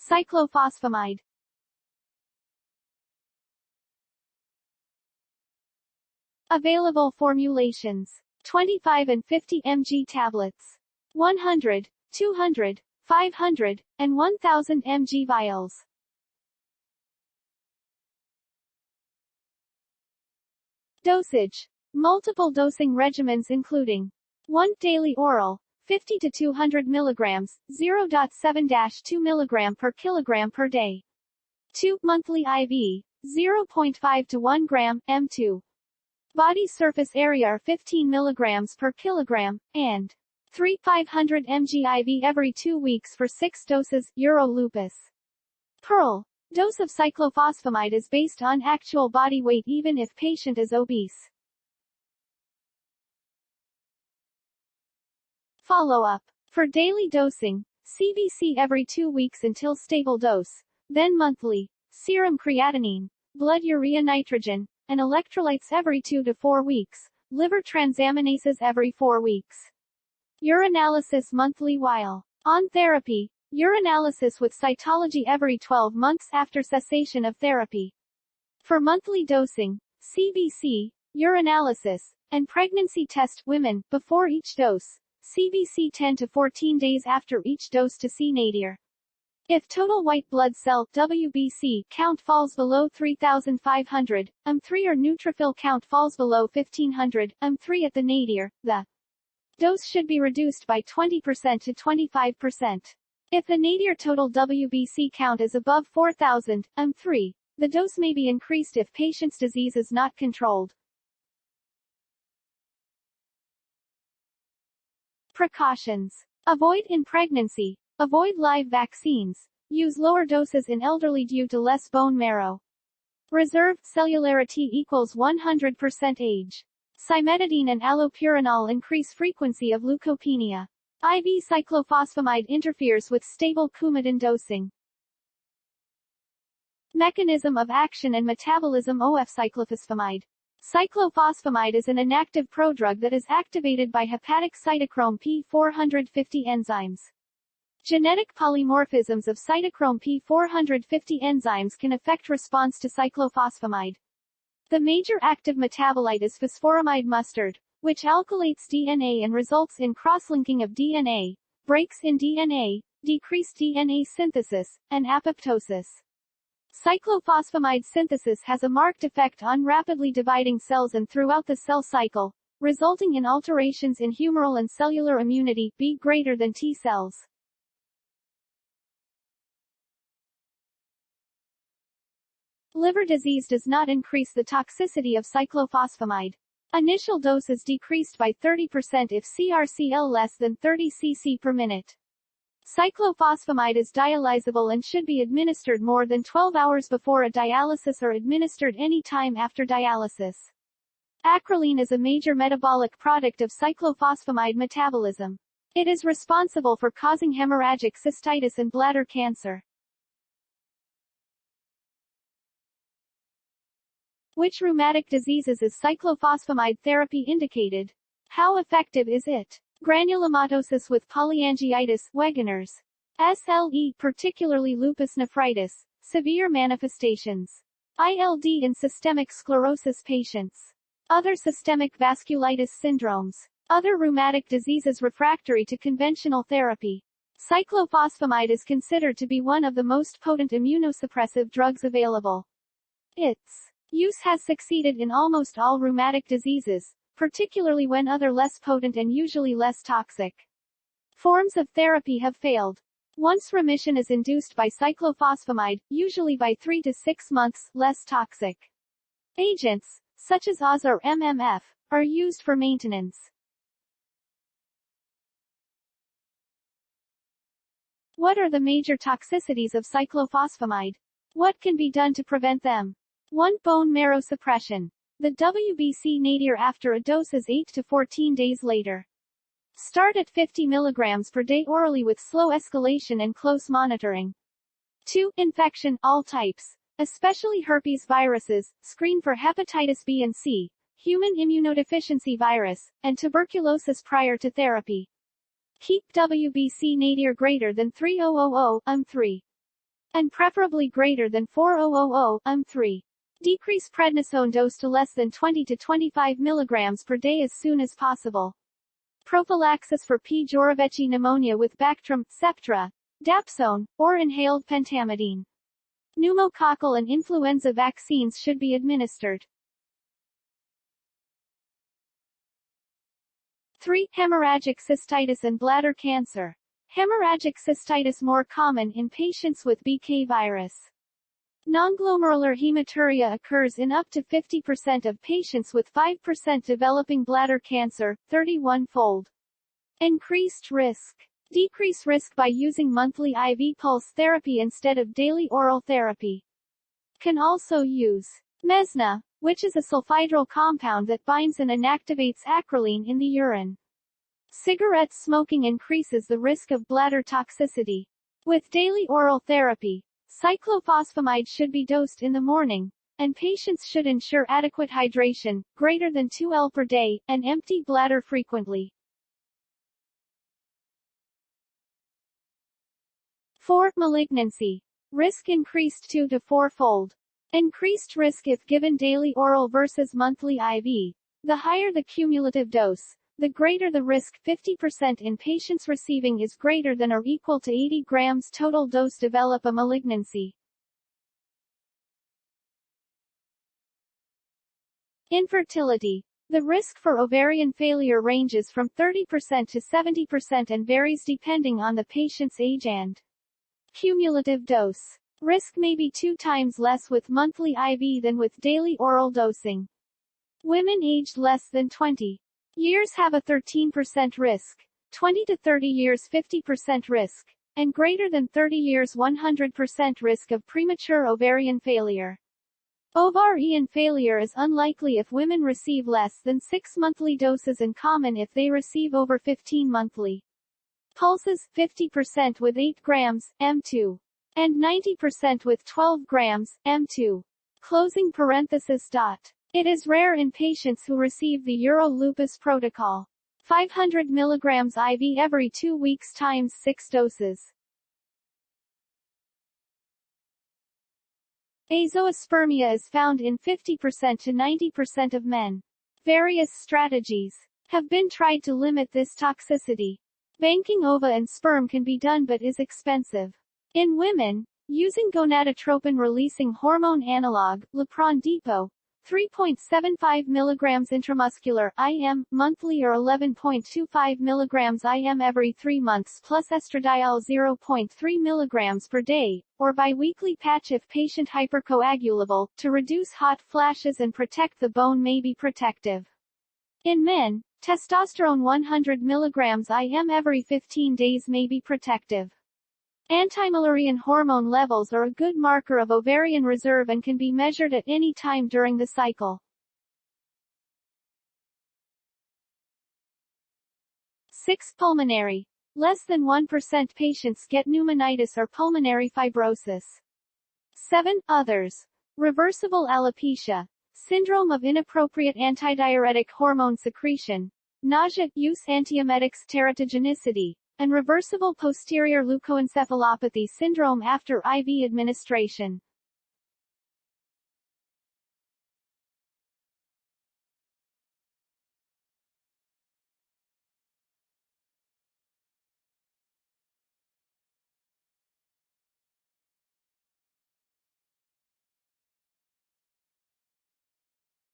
Cyclophosphamide. Available formulations: 25 and 50 mg tablets, 100, 200, 500, and 1000 mg vials. Dosage: multiple dosing regimens including 1 daily oral, 50 to 200 mg, 0.7-2 mg per kilogram per day. 2 monthly IV, 0.5 to 1 gram, m2. Body surface area 15 mg per kilogram, and 3 500 mg IV every 2 weeks for 6 doses, Euro lupus. Pearl. Dose of cyclophosphamide is based on actual body weight even if patient is obese. Follow-up. For daily dosing, CBC every 2 weeks until stable dose, then monthly, serum creatinine, blood urea nitrogen, and electrolytes every 2 to 4 weeks, liver transaminases every 4 weeks. Urinalysis monthly while on therapy, urinalysis with cytology every 12 months after cessation of therapy. For monthly dosing, CBC, urinalysis, and pregnancy test women, before each dose, CBC 10 to 14 days after each dose to see nadir. If total white blood cell WBC count falls below 3,500, M3 or neutrophil count falls below 1,500, M3 at the nadir, the dose should be reduced by 20% to 25%. If the nadir total WBC count is above 4,000, M3, the dose may be increased if patient's disease is not controlled. Precautions. Avoid in pregnancy. Avoid live vaccines. Use lower doses in elderly due to less bone marrow. Reserved cellularity equals 100% age. Cimetidine and allopurinol increase frequency of leukopenia. IV cyclophosphamide interferes with stable Coumadin dosing. Mechanism of action and metabolism of cyclophosphamide. Cyclophosphamide is an inactive prodrug that is activated by hepatic cytochrome P450 enzymes. Genetic polymorphisms of cytochrome P450 enzymes can affect response to cyclophosphamide. The major active metabolite is phosphoramide mustard, which alkylates DNA and results in cross-linking of DNA, breaks in DNA, decreased DNA synthesis, and apoptosis. Cyclophosphamide synthesis has a marked effect on rapidly dividing cells and throughout the cell cycle, resulting in alterations in humoral and cellular immunity, B greater than T cells. Liver disease does not increase the toxicity of cyclophosphamide. Initial dose is decreased by 30% if CrCl less than 30 cc per minute. Cyclophosphamide is dialysable and should be administered more than 12 hours before a dialysis or administered any time after dialysis. Acrolein is a major metabolic product of cyclophosphamide metabolism. It is responsible for causing hemorrhagic cystitis and bladder cancer. Which rheumatic diseases is cyclophosphamide therapy indicated? How effective is it? Granulomatosis with polyangiitis, Wegener's. SLE, particularly lupus nephritis, severe manifestations. ILD in systemic sclerosis patients. Other systemic vasculitis syndromes. Other rheumatic diseases refractory to conventional therapy. Cyclophosphamide is considered to be one of the most potent immunosuppressive drugs available. Its use has succeeded in almost all rheumatic diseases, particularly when other less potent and usually less toxic forms of therapy have failed. Once remission is induced by cyclophosphamide, usually by 3 to 6 months, less toxic agents, such as AZA or MMF, are used for maintenance. What are the major toxicities of cyclophosphamide? What can be done to prevent them? 1. Bone marrow suppression. The WBC nadir after a dose is 8 to 14 days later. Start at 50 mg per day orally with slow escalation and close monitoring. 2. Infection, all types, especially herpes viruses, screen for hepatitis B and C, human immunodeficiency virus, and tuberculosis prior to therapy. Keep WBC nadir greater than 3000, 3. and preferably greater than 4,000 m3. Decrease prednisone dose to less than 20 to 25 mg per day as soon as possible. Prophylaxis for P. Joravecii pneumonia with Bactrim, Septra, Dapsone, or inhaled pentamidine. Pneumococcal and influenza vaccines should be administered. 3. Hemorrhagic cystitis and bladder cancer. Hemorrhagic cystitis more common in patients with BK virus. Nonglomerular hematuria occurs in up to 50% of patients with 5% developing bladder cancer, 31-fold. Increased risk. Decrease risk by using monthly IV pulse therapy instead of daily oral therapy. Can also use Mesna, which is a sulfhydryl compound that binds and inactivates acrolein in the urine. Cigarette smoking increases the risk of bladder toxicity. With daily oral therapy, cyclophosphamide should be dosed in the morning, and patients should ensure adequate hydration, greater than 2 L per day, and empty bladder frequently. 4. Malignancy. Risk increased 2 to 4-fold. Increased risk if given daily oral versus monthly IV. The higher the cumulative dose, the greater the risk. 50% in patients receiving is greater than or equal to 80 grams total dose develop a malignancy. Infertility. The risk for ovarian failure ranges from 30% to 70% and varies depending on the patient's age and cumulative dose. Risk may be 2 times less with monthly IV than with daily oral dosing. Women aged less than 20 years have a 13% risk, 20 to 30 years 50% risk, and greater than 30 years 100% risk of premature ovarian failure. Ovarian failure is unlikely if women receive less than 6 monthly doses and common if they receive over 15 monthly pulses, 50% with 8 grams, M2, and 90% with 12 grams, M2. Closing parenthesis. It is rare in patients who receive the Euro-Lupus protocol. 500 mg IV every 2 weeks times 6 doses. Azoospermia is found in 50% to 90% of men. Various strategies have been tried to limit this toxicity. Banking ova and sperm can be done but is expensive. In women, using gonadotropin-releasing hormone analog, Lupron Depot, 3.75 mg intramuscular IM, monthly or 11.25 mg IM every 3 months plus estradiol 0.3 mg per day, or biweekly patch if patient hypercoagulable, to reduce hot flashes and protect the bone may be protective. In men, testosterone 100 mg IM every 15 days may be protective. Antimullerian hormone levels are a good marker of ovarian reserve and can be measured at any time during the cycle. 6. Pulmonary. Less than 1% patients get pneumonitis or pulmonary fibrosis. 7. Others. Reversible alopecia, syndrome of inappropriate antidiuretic hormone secretion, nausea, use antiemetics teratogenicity, and reversible posterior leukoencephalopathy syndrome after IV administration.